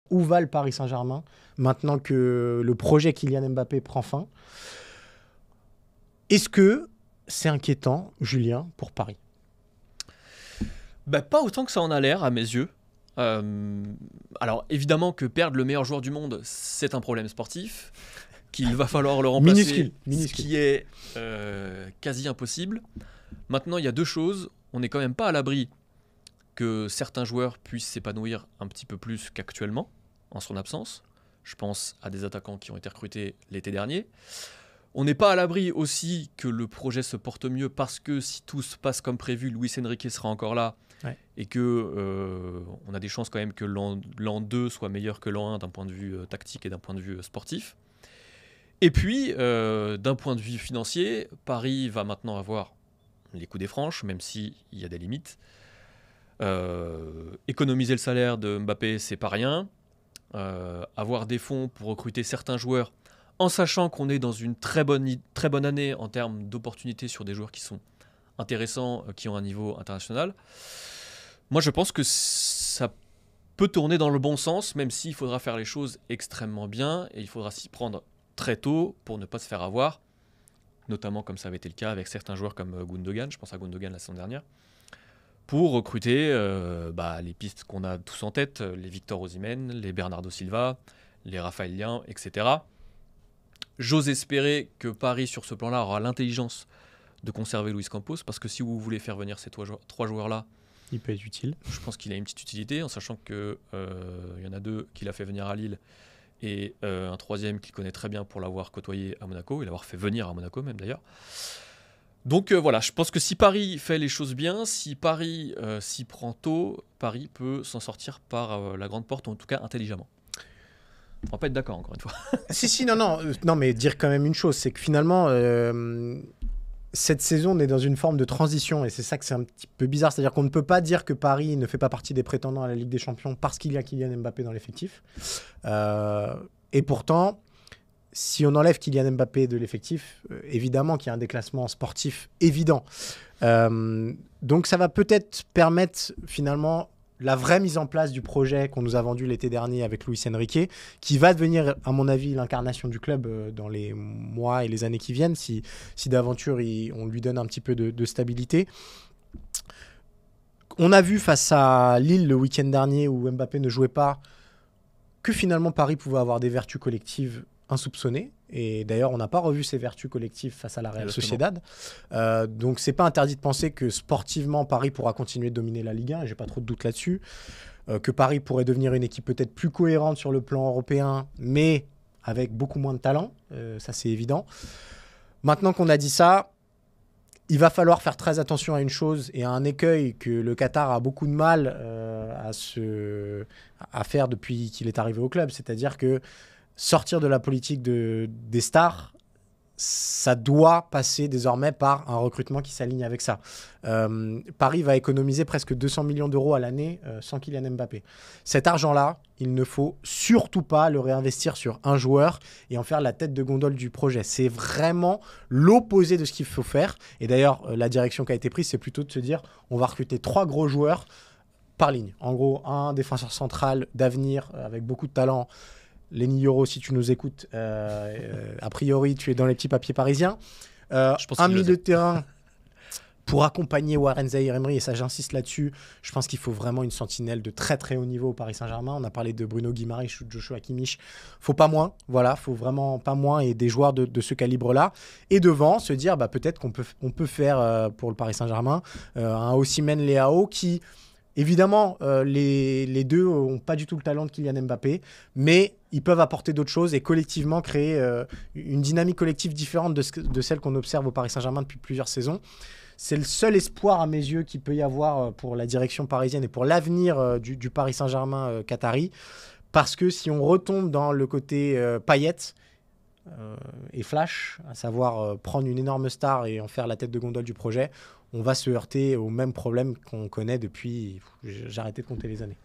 où va le Paris Saint-Germain maintenant que le projet Kylian Mbappé prend fin. Est-ce que c'est inquiétant, Julien, pour Paris? Bah, pas autant que ça en a l'air, à mes yeux. Alors, évidemment que perdre le meilleur joueur du monde, c'est un problème sportif, qu'il va falloir le remplacer, Minuscule. ce qui est quasi impossible. Maintenant, il y a deux choses. On n'est quand même pas à l'abri que certains joueurs puissent s'épanouir un petit peu plus qu'actuellement, en son absence. Je pense à des attaquants qui ont été recrutés l'été dernier. On n'est pas à l'abri aussi que le projet se porte mieux parce que si tout se passe comme prévu, Luis Enrique sera encore là. Ouais. Et que on a des chances quand même que l'an 2 soit meilleur que l'an 1 d'un point de vue tactique et d'un point de vue sportif. Et puis, d'un point de vue financier, Paris va maintenant avoir les coups des franches, même s'il y a des limites. Économiser le salaire de Mbappé, c'est pas rien. Avoir des fonds pour recruter certains joueurs, en sachant qu'on est dans une très bonne année en termes d'opportunités sur des joueurs qui sont intéressants, qui ont un niveau international. Moi, je pense que ça peut tourner dans le bon sens, même s'il faudra faire les choses extrêmement bien et il faudra s'y prendre très tôt pour ne pas se faire avoir, notamment comme ça avait été le cas avec certains joueurs comme Gundogan, je pense à Gundogan la saison dernière, pour recruter les pistes qu'on a tous en tête, les Victor Osimhen, les Bernardo Silva, les Raphaël Lian, etc. J'ose espérer que Paris, sur ce plan-là, aura l'intelligence de conserver Luis Campos, parce que si vous voulez faire venir ces trois joueurs-là, il peut être utile. Je pense qu'il a une petite utilité, en sachant qu'il y en a deux qu'il a fait venir à Lille et un troisième qu'il connaît très bien pour l'avoir côtoyé à Monaco, et l'avoir fait venir à Monaco même d'ailleurs. Donc voilà, je pense que si Paris fait les choses bien, si Paris s'y prend tôt, Paris peut s'en sortir par la grande porte, ou en tout cas intelligemment. On va pas être d'accord encore une fois. Non, mais dire quand même une chose, c'est que finalement, cette saison, on est dans une forme de transition et c'est ça que c'est un petit peu bizarre. C'est-à-dire qu'on ne peut pas dire que Paris ne fait pas partie des prétendants à la Ligue des Champions parce qu'il y a Kylian Mbappé dans l'effectif. Et pourtant, si on enlève Kylian Mbappé de l'effectif, évidemment qu'il y a un déclassement sportif évident. Donc ça va peut-être permettre finalement la vraie mise en place du projet qu'on nous a vendu l'été dernier avec Luis Enrique, qui va devenir, à mon avis, l'incarnation du club dans les mois et les années qui viennent, si d'aventure on lui donne un petit peu de stabilité. On a vu face à Lille le week-end dernier où Mbappé ne jouait pas que finalement Paris pouvait avoir des vertus collectives insoupçonnées. Et d'ailleurs, on n'a pas revu ces vertus collectives face à la Real Sociedad. Donc, c'est pas interdit de penser que sportivement, Paris pourra continuer de dominer la Ligue 1. Et j'ai pas trop de doute là-dessus. Que Paris pourrait devenir une équipe peut-être plus cohérente sur le plan européen, mais avec beaucoup moins de talent. Ça, c'est évident. Maintenant qu'on a dit ça, il va falloir faire très attention à une chose et à un écueil que le Qatar a beaucoup de mal à faire depuis qu'il est arrivé au club. C'est-à-dire que sortir de la politique des stars, ça doit passer désormais par un recrutement qui s'aligne avec ça. Paris va économiser presque 200 millions d'euros à l'année sans Kylian Mbappé. Cet argent-là, il ne faut surtout pas le réinvestir sur un joueur et en faire la tête de gondole du projet. C'est vraiment l'opposé de ce qu'il faut faire. Et d'ailleurs, la direction qui a été prise, c'est plutôt de se dire on va recruter 3 gros joueurs par ligne. En gros, un défenseur central d'avenir avec beaucoup de talent, Lenny Yoro, si tu nous écoutes, a priori, tu es dans les petits papiers parisiens. Un milieu de terrain pour accompagner Warren Zaïre-Emery, et ça, j'insiste là-dessus. Je pense qu'il faut vraiment une sentinelle de très, très haut niveau au Paris Saint-Germain. On a parlé de Bruno Guimaraes ou de Joshua Kimmich. Faut pas moins, voilà, faut vraiment pas moins, et des joueurs de ce calibre-là. Et devant, se dire, peut-être qu'on peut faire pour le Paris Saint-Germain un Osimhen Leao qui... Évidemment, les deux n'ont pas du tout le talent de Kylian Mbappé, mais ils peuvent apporter d'autres choses et collectivement créer une dynamique collective différente de celle qu'on observe au Paris Saint-Germain depuis plusieurs saisons. C'est le seul espoir à mes yeux qu'il peut y avoir pour la direction parisienne et pour l'avenir du Paris Saint-Germain qatari. Parce que si on retombe dans le côté paillettes et flash, à savoir prendre une énorme star et en faire la tête de gondole du projet, on va se heurter au même problème qu'on connaît depuis... J'ai arrêté de compter les années.